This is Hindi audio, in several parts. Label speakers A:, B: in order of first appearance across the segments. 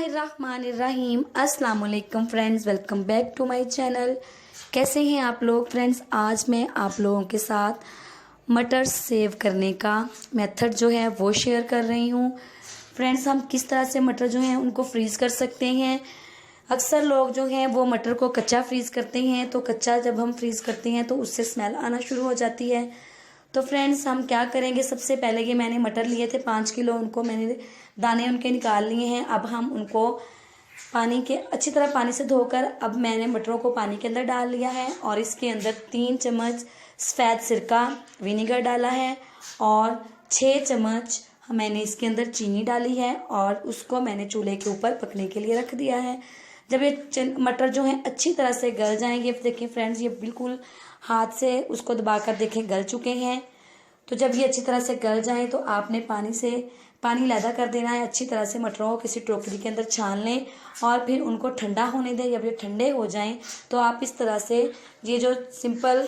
A: बिस्मिल्लाहिर्रहमानिर्रहीम। अस्सलाम वालेकुम friends, welcome back to my channel. कैसे हैं आप लोग फ्रेंड्स? आज मैं आप लोगों के साथ मटर सेव करने का मेथड जो है वो शेयर कर रही हूँ। फ्रेंड्स, हम किस तरह से मटर जो हैं उनको फ्रीज़ कर सकते हैं। अक्सर लोग जो हैं वो मटर को कच्चा फ्रीज़ करते हैं, तो कच्चा जब हम फ्रीज़ करते हैं तो उससे स्मेल आना शुरू हो जाती है। तो फ्रेंड्स, हम क्या करेंगे, सबसे पहले ये मैंने मटर लिए थे 5 किलो, उनको मैंने दाने उनके निकाल लिए हैं। अब हम उनको अच्छी तरह पानी से धोकर अब मैंने मटरों को पानी के अंदर डाल लिया है और इसके अंदर 3 चम्मच सफ़ेद सिरका विनेगर डाला है और 6 चम्मच मैंने इसके अंदर चीनी डाली है और उसको मैंने चूल्हे के ऊपर पकने के लिए रख दिया है। जब ये मटर जो हैं अच्छी तरह से गल जाएंगे, देखिए फ्रेंड्स, ये बिल्कुल हाथ से उसको दबाकर देखें गल चुके हैं। तो जब ये अच्छी तरह से गल जाएं तो आपने पानी लैदा कर देना है। अच्छी तरह से मटरों को किसी टोकरी के अंदर छान लें और फिर उनको ठंडा होने दें। जब ये ठंडे हो जाएं तो आप इस तरह से ये जो सिंपल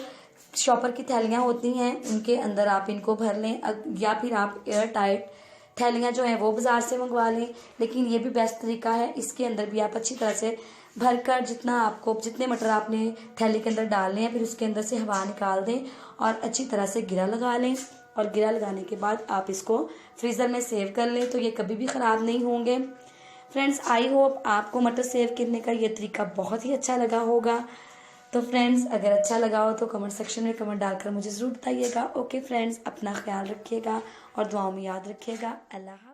A: शॉपर की थैलियाँ होती हैं उनके अंदर आप इनको भर लें, या फिर आप एयर टाइट थैलियाँ जो हैं वो बाज़ार से मंगवा लें। लेकिन ये भी बेस्ट तरीका है, इसके अंदर भी आप अच्छी तरह से भरकर जितने मटर आपने थैली के अंदर डालने हैं फिर उसके अंदर से हवा निकाल दें और अच्छी तरह से गिरा लगा लें। और गिरा लगाने के बाद आप इसको फ्रीज़र में सेव कर लें तो ये कभी भी ख़राब नहीं होंगे। फ्रेंड्स, आई होप आपको मटर सेव करने का ये तरीका बहुत ही अच्छा लगा होगा। तो फ्रेंड्स, अगर अच्छा लगा हो तो कमेंट सेक्शन में कमेंट डालकर मुझे ज़रूर बताइएगा। ओके फ्रेंड्स, अपना ख्याल रखिएगा और दुआओं में याद रखिएगा। अल्लाह।